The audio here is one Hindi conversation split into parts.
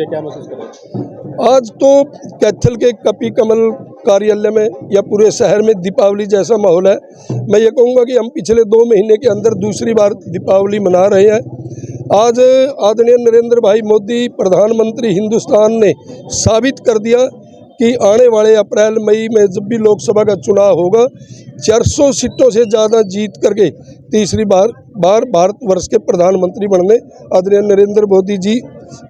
क्या महसूस कर रहे हैं? आज तो कैथल के कपी कमल कार्यालय में या पूरे शहर में दीपावली जैसा माहौल है। मैं ये कहूँगा कि हम पिछले 2 महीने के अंदर दूसरी बार दीपावली मना रहे हैं। आज आदरणीय नरेंद्र भाई मोदी प्रधानमंत्री हिंदुस्तान ने साबित कर दिया कि आने वाले अप्रैल मई में जब भी लोकसभा का चुनाव होगा 400 सीटों से ज़्यादा जीत करके तीसरी बार भारतवर्ष के प्रधानमंत्री बनने आदरणीय नरेंद्र मोदी जी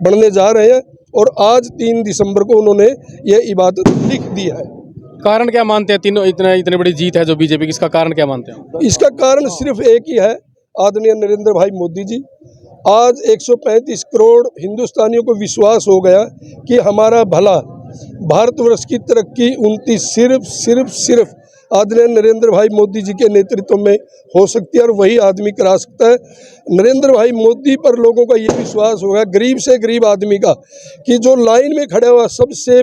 बनने जा रहे हैं। और आज 3 दिसंबर को उन्होंने ये इबादत लिख दिया है। कारण क्या मानते हैं? तीनों इतनी बड़ी जीत है जो बीजेपी की, इसका कारण क्या मानते हैं? इसका कारण सिर्फ एक ही है, आदरणीय नरेंद्र भाई मोदी जी। आज 135 करोड़ हिंदुस्तानियों को विश्वास हो गया कि हमारा भला, भारतवर्ष की तरक्की सिर्फ आदरणीय नरेंद्र भाई मोदी जी के नेतृत्व में हो सकती है और वही आदमी करा सकता है। नरेंद्र भाई मोदी पर लोगों का ये विश्वास होगा, गरीब से गरीब आदमी का, कि जो लाइन में खड़ा हुआ सबसे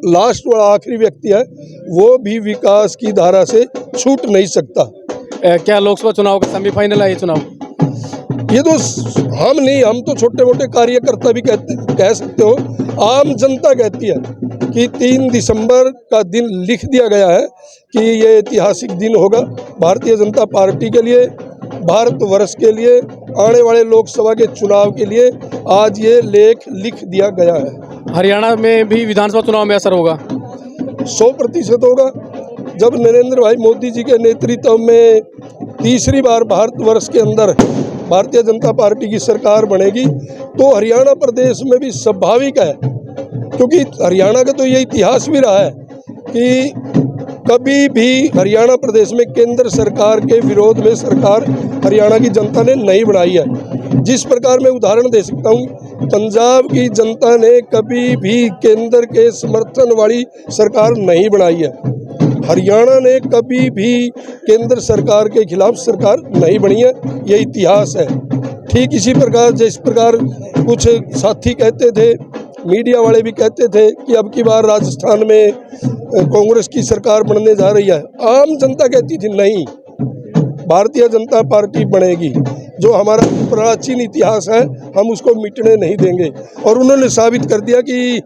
लास्ट वाला आखिरी व्यक्ति है, वो भी विकास की धारा से छूट नहीं सकता। क्या लोकसभा चुनाव का सेमीफाइनल है ये चुनाव? ये तो हम तो छोटे मोटे कार्यकर्ता भी कह सकते हो, आम जनता कहती है कि 3 दिसंबर का दिन लिख दिया गया है कि ये ऐतिहासिक दिन होगा भारतीय जनता पार्टी के लिए, भारतवर्ष के लिए, आने वाले लोकसभा के चुनाव के लिए। आज ये लेख लिख दिया गया है। हरियाणा में भी विधानसभा चुनाव में असर होगा? 100% होगा। जब नरेंद्र भाई मोदी जी के नेतृत्व में तीसरी बार भारतवर्ष के अंदर भारतीय जनता पार्टी की सरकार बनेगी तो हरियाणा प्रदेश में भी स्वाभाविक है, क्योंकि हरियाणा का तो ये इतिहास भी रहा है कि कभी भी हरियाणा प्रदेश में केंद्र सरकार के विरोध में सरकार हरियाणा की जनता ने नहीं बनाई है। जिस प्रकार मैं उदाहरण दे सकता हूँ, पंजाब की जनता ने कभी भी केंद्र के समर्थन वाली सरकार नहीं बनाई है, हरियाणा ने कभी भी केंद्र सरकार के खिलाफ सरकार नहीं बनी है, ये इतिहास है। ठीक इसी प्रकार जिस प्रकार कुछ साथी कहते थे, मीडिया वाले भी कहते थे कि अब की बार राजस्थान में कांग्रेस की सरकार बनने जा रही है, आम जनता कहती थी नहीं, भारतीय जनता पार्टी बनेगी। जो हमारा प्राचीन इतिहास है हम उसको मिटने नहीं देंगे। और उन्होंने साबित कर दिया कि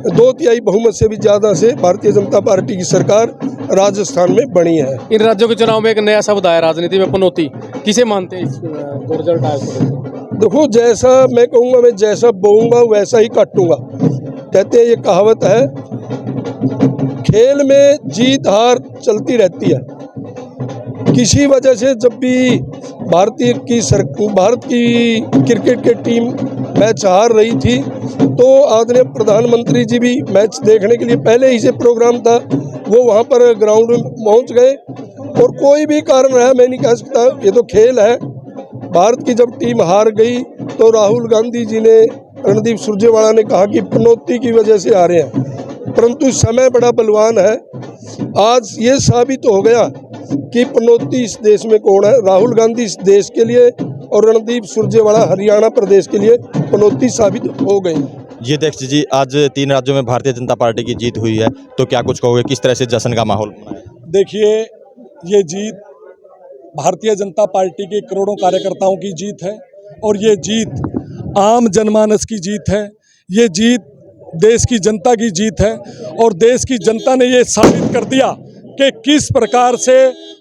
2/3 बहुमत से भी ज़्यादा से भारतीय जनता पार्टी की सरकार राजस्थान में बनी है। इन राज्यों के चुनाव में एक नया शब्द आया राजनीति में, पनौती। किसे मानते हैं जो रिजल्ट आया? देखो, जैसा मैं कहूँगा, मैं जैसा बोऊंगा वैसा ही काटूंगा, कहते हैं, ये कहावत है। खेल में जीत हार चलती रहती है। किसी वजह से जब भी भारत की क्रिकेट की टीम मैच हार रही थी तो आदरणीय प्रधानमंत्री जी भी मैच देखने के लिए, पहले ही से प्रोग्राम था, वो वहाँ पर ग्राउंड में पहुँच गए। और कोई भी कारण रहा, मैं नहीं कह सकता, ये तो खेल है। भारत की जब टीम हार गई तो राहुल गांधी जी ने, रणदीप सुरजेवाला ने कहा कि पनौती की वजह से हारे हैं, परंतु समय बड़ा बलवान है। आज ये साबित हो गया कि पनौती इस देश में कौन है। राहुल गांधी इस देश के लिए और रणदीप सुरजेवाला हरियाणा प्रदेश के लिए पनौती साबित हो गई। जी अध्यक्ष जी, आज 3 राज्यों में भारतीय जनता पार्टी की जीत हुई है, तो क्या कुछ कहोगे, किस तरह से जश्न का माहौल बना है? देखिए, ये जीत भारतीय जनता पार्टी के करोड़ों कार्यकर्ताओं की जीत है और ये जीत आम जनमानस की जीत है। ये जीत देश की जनता की जीत है और देश की जनता ने ये साबित कर दिया कि किस प्रकार से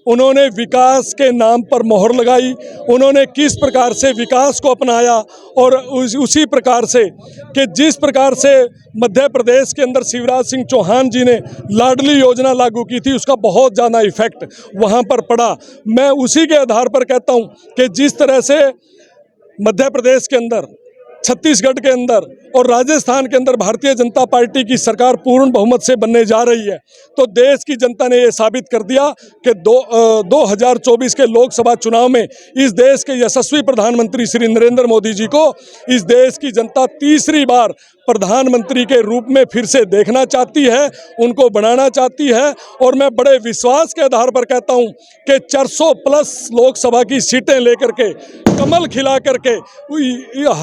उन्होंने विकास के नाम पर मोहर लगाई, उन्होंने किस प्रकार से विकास को अपनाया और उसी प्रकार से कि जिस प्रकार से मध्य प्रदेश के अंदर शिवराज सिंह चौहान जी ने लाडली योजना लागू की थी, उसका बहुत ज़्यादा इफेक्ट वहाँ पर पड़ा। मैं उसी के आधार पर कहता हूँ कि जिस तरह से मध्य प्रदेश के अंदर, छत्तीसगढ़ के अंदर और राजस्थान के अंदर भारतीय जनता पार्टी की सरकार पूर्ण बहुमत से बनने जा रही है, तो देश की जनता ने ये साबित कर दिया कि 2024 के लोकसभा चुनाव में इस देश के यशस्वी प्रधानमंत्री श्री नरेंद्र मोदी जी को इस देश की जनता तीसरी बार प्रधानमंत्री के रूप में फिर से देखना चाहती है, उनको बनाना चाहती है। और मैं बड़े विश्वास के आधार पर कहता हूं कि 400+ लोकसभा की सीटें लेकर के कमल खिला करके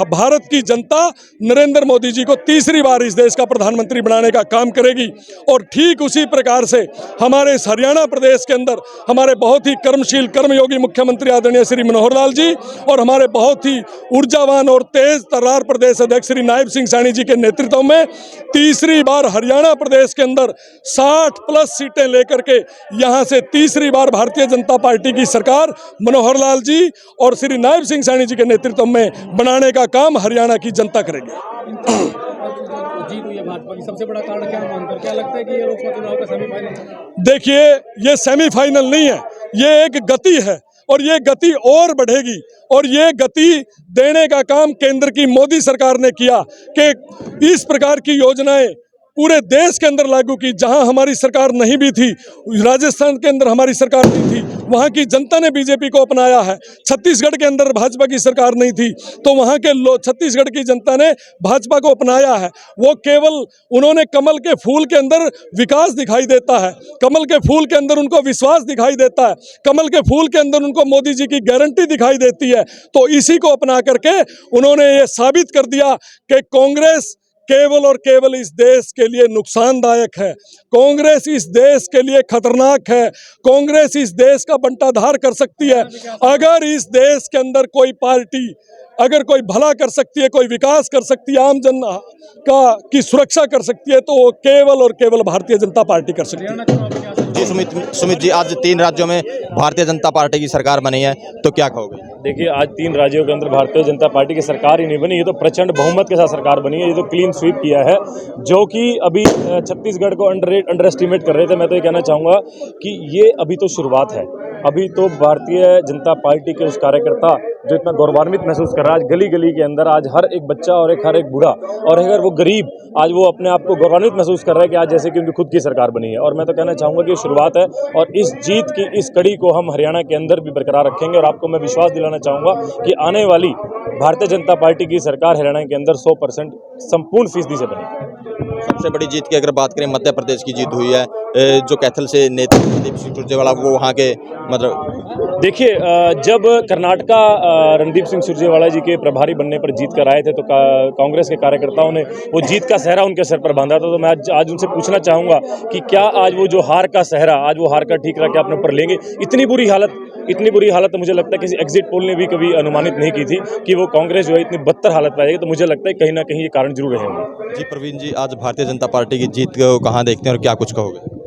भारत की जनता नरेंद्र मोदी जी को तीसरी बार इस देश का प्रधानमंत्री बनाने का काम करेगी। और ठीक उसी प्रकार से हमारे इस हरियाणा प्रदेश के अंदर हमारे बहुत ही कर्मशील, कर्मयोगी मुख्यमंत्री आदरणीय श्री मनोहर लाल जी और हमारे बहुत ही ऊर्जावान और तेज तर्रार प्रदेश अध्यक्ष श्री नायब सिंह सैनी जी के नेतृत्व में तीसरी बार हरियाणा प्रदेश के अंदर 60+ सीटें लेकर के यहाँ से तीसरी बार भारतीय जनता पार्टी की सरकार मनोहर लाल जी और श्री नायब सिंह सैनी जी के नेतृत्व में बनाने का काम हरियाणा की जनता करेगी। जीत हुई है भाजपा की, सबसे बड़ा कारण क्या मानते हो? क्या लगता है कि ये लोकसभा चुनाव का सेमीफाइनल? देखिए, ये सेमीफाइनल नहीं है, ये एक गति है और ये गति और बढ़ेगी और ये गति देने का काम केंद्र की मोदी सरकार ने किया कि इस प्रकार की योजनाएं पूरे देश के अंदर लागू की। जहां हमारी सरकार नहीं भी थी, राजस्थान के अंदर हमारी सरकार नहीं थी, वहां की जनता ने बीजेपी को अपनाया है। छत्तीसगढ़ के अंदर भाजपा की सरकार नहीं थी, तो वहां के छत्तीसगढ़ की जनता ने भाजपा को अपनाया है। वो केवल उन्होंने कमल के फूल के अंदर विकास दिखाई देता है, कमल के फूल के अंदर उनको विश्वास दिखाई देता है, कमल के फूल के अंदर उनको मोदी जी की गारंटी दिखाई देती है। तो इसी को अपना करके उन्होंने ये साबित कर दिया कि कांग्रेस केवल और केवल इस देश के लिए नुकसानदायक है, कांग्रेस इस देश के लिए खतरनाक है, कांग्रेस इस देश का बंटाधार कर सकती है। अगर इस देश के अंदर कोई पार्टी अगर कोई भला कर सकती है, कोई विकास कर सकती है, आम जन की सुरक्षा कर सकती है, तो वो केवल और केवल भारतीय जनता पार्टी कर सकती है। जी सुमित जी, आज 3 राज्यों में भारतीय जनता पार्टी की सरकार बनी है, तो क्या कहोगे? देखिए, आज 3 राज्यों के अंदर भारतीय जनता पार्टी की सरकार ही नहीं बनी, ये तो प्रचंड बहुमत के साथ सरकार बनी है। ये तो क्लीन स्वीप किया है, जो कि अभी छत्तीसगढ़ को अंडर एस्टिमेट कर रहे थे। मैं तो ये कहना चाहूँगा कि ये अभी तो शुरुआत है। अभी तो भारतीय जनता पार्टी के उस कार्यकर्ता जो इतना गौरवान्वित महसूस कर रहा है, आज गली गली के अंदर आज हर एक बच्चा और हर एक बूढ़ा और अगर वो गरीब, आज वो अपने आप को गौरवान्वित महसूस कर रहा है कि आज जैसे कि उनकी खुद की सरकार बनी है। और मैं तो कहना चाहूँगा कि शुरुआत है और इस जीत की इस कड़ी को हम हरियाणा के अंदर भी बरकरार रखेंगे। और आपको मैं विश्वास दिलाना चाहूँगा कि आने वाली भारतीय जनता पार्टी की सरकार हरियाणा के अंदर 100% संपूर्ण फीसदी से बनेगी। सबसे बड़ी जीत की अगर बात करें, मध्य प्रदेश की जीत हुई है, जो कैथल से नेता रणदीप सिंह सुरजेवाला वो वहाँ के मतलब देखिए, जब कर्नाटका रणदीप सिंह सुरजेवाला जी के प्रभारी बनने पर जीत कर आए थे, तो कांग्रेस के कार्यकर्ताओं ने वो जीत का सहरा उनके सर पर बांधा था। तो मैं आज उनसे पूछना चाहूँगा कि क्या आज वो जो हार का सहरा, आज वो हार का ठीकरा क्या अपने ऊपर लेंगे? इतनी बुरी हालत मुझे लगता है किसी एग्जिट पोल ने भी कभी अनुमानित नहीं की थी कि वो कांग्रेस जो है इतनी बदतर हालत पाएगी। तो मुझे लगता है कहीं ना कहीं ये कारण जरूर रहे होंगे। जी प्रवीण जी, आज भारतीय जनता पार्टी की जीत को कहाँ देखते हैं और क्या कुछ कहोगे?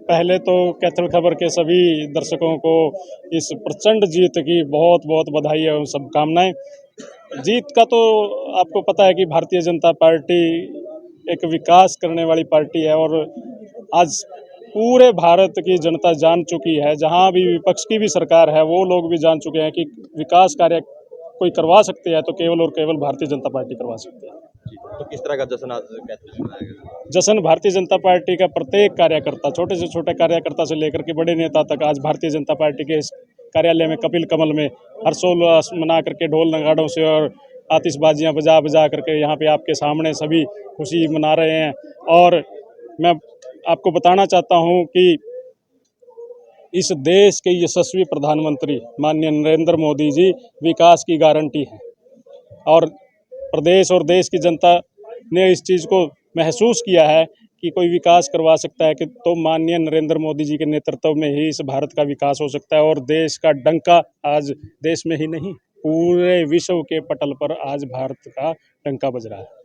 पहले तो कैथल खबर के सभी दर्शकों को इस प्रचंड जीत की बहुत बहुत बधाई और शुभकामनाएं। जीत का तो आपको पता है कि भारतीय जनता पार्टी एक विकास करने वाली पार्टी है और आज पूरे भारत की जनता जान चुकी है, जहां भी विपक्ष की भी सरकार है वो लोग भी जान चुके हैं कि विकास कार्य कोई करवा सकते हैं तो केवल और केवल भारतीय जनता पार्टी करवा सकती है। तो किस तरह का जश्न आज कैथल में मनाया गया? जश्न भारतीय जनता पार्टी का प्रत्येक कार्यकर्ता, छोटे से छोटे कार्यकर्ता से लेकर के बड़े नेता तक, आज भारतीय जनता पार्टी के इस कार्यालय में कपिल कमल में हर्षोल्लास मना करके ढोल नगाड़ों से और आतिशबाजियां बजा बजा करके यहाँ पे आपके सामने सभी खुशी मना रहे हैं। और मैं आपको बताना चाहता हूँ कि इस देश के यशस्वी प्रधानमंत्री माननीय नरेंद्र मोदी जी विकास की गारंटी हैं और प्रदेश और देश की जनता ने इस चीज़ को महसूस किया है कि कोई विकास करवा सकता है कि तो माननीय नरेंद्र मोदी जी के नेतृत्व में ही इस भारत का विकास हो सकता है। और देश का डंका आज देश में ही नहीं पूरे विश्व के पटल पर आज भारत का डंका बज रहा है।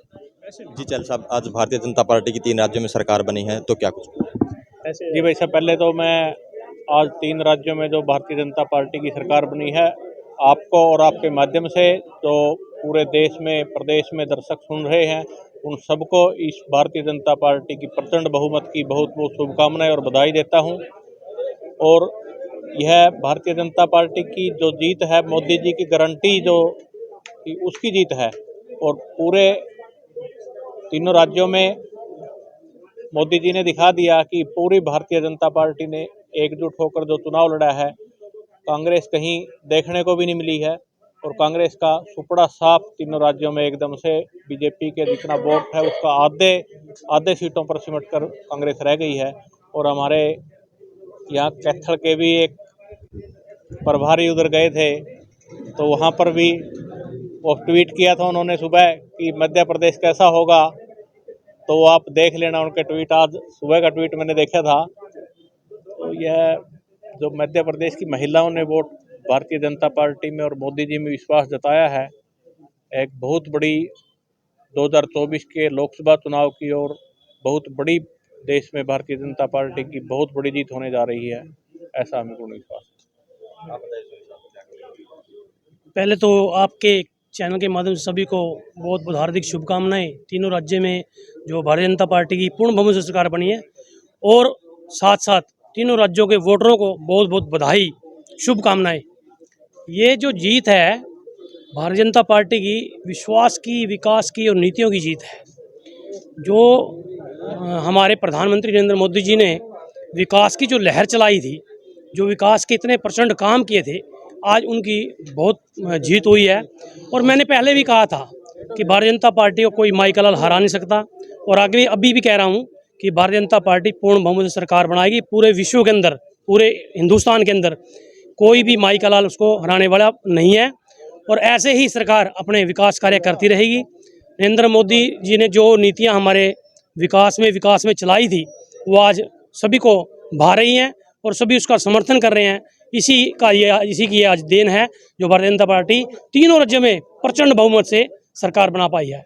जी चल साहब, आज भारतीय जनता पार्टी की 3 राज्यों में सरकार बनी है, तो क्या कुछ? जी भाई साहब, पहले तो मैं आज 3 राज्यों में जो भारतीय जनता पार्टी की सरकार बनी है, आपको और आपके माध्यम से जो पूरे देश में प्रदेश में दर्शक सुन रहे हैं, उन सबको इस भारतीय जनता पार्टी की प्रचंड बहुमत की बहुत बहुत शुभकामनाएं और बधाई देता हूं। और यह भारतीय जनता पार्टी की जो जीत है, मोदी जी की गारंटी जो उसकी जीत है। और पूरे 3 राज्यों में मोदी जी ने दिखा दिया कि पूरी भारतीय जनता पार्टी ने एकजुट होकर जो चुनाव लड़ा है, कांग्रेस कहीं देखने को भी नहीं मिली है। और कांग्रेस का सुपड़ा साफ 3 राज्यों में एकदम से बीजेपी के जितना वोट है उसका आधे सीटों पर सिमट कर कांग्रेस रह गई है। और हमारे यहाँ कैथल के भी एक प्रभारी उधर गए थे, तो वहाँ पर भी वो ट्वीट किया था उन्होंने सुबह कि मध्य प्रदेश कैसा होगा, तो आप देख लेना उनके ट्वीट। आज सुबह का ट्वीट मैंने देखा था। तो यह जो मध्य प्रदेश की महिलाओं ने वोट भारतीय जनता पार्टी में और मोदी जी में विश्वास जताया है, एक बहुत बड़ी 2024 के लोकसभा चुनाव की ओर बहुत बड़ी देश में भारतीय जनता पार्टी की बहुत बड़ी जीत होने जा रही है, ऐसा हमें पूर्ण विश्वास है। पहले तो आपके चैनल के माध्यम से सभी को बहुत बहुत हार्दिक शुभकामनाएं। तीनों राज्य में जो भारतीय जनता पार्टी की पूर्ण बहुमत से सरकार बनी है, और साथ साथ तीनों राज्यों के वोटरों को बहुत बहुत बधाई, शुभकामनाएं। ये जो जीत है भारतीय जनता पार्टी की, विश्वास की, विकास की और नीतियों की जीत है। जो हमारे प्रधानमंत्री नरेंद्र मोदी जी ने विकास की जो लहर चलाई थी, जो विकास के इतने प्रचंड काम किए थे, आज उनकी बहुत जीत हुई है। और मैंने पहले भी कहा था कि भारतीय जनता पार्टी को कोई माई का लाल हरा नहीं सकता, और आगे अभी भी कह रहा हूँ कि भारतीय जनता पार्टी पूर्ण बहुमत से सरकार बनाएगी। पूरे विश्व के अंदर, पूरे हिंदुस्तान के अंदर कोई भी माई का लाल उसको हराने वाला नहीं है, और ऐसे ही सरकार अपने विकास कार्य करती रहेगी। नरेंद्र मोदी जी ने जो नीतियां हमारे विकास में चलाई थी, वो आज सभी को भा रही हैं और सभी उसका समर्थन कर रहे हैं। इसी की आज देन है जो भारतीय जनता पार्टी तीनों राज्यों में प्रचंड बहुमत से सरकार बना पाई है।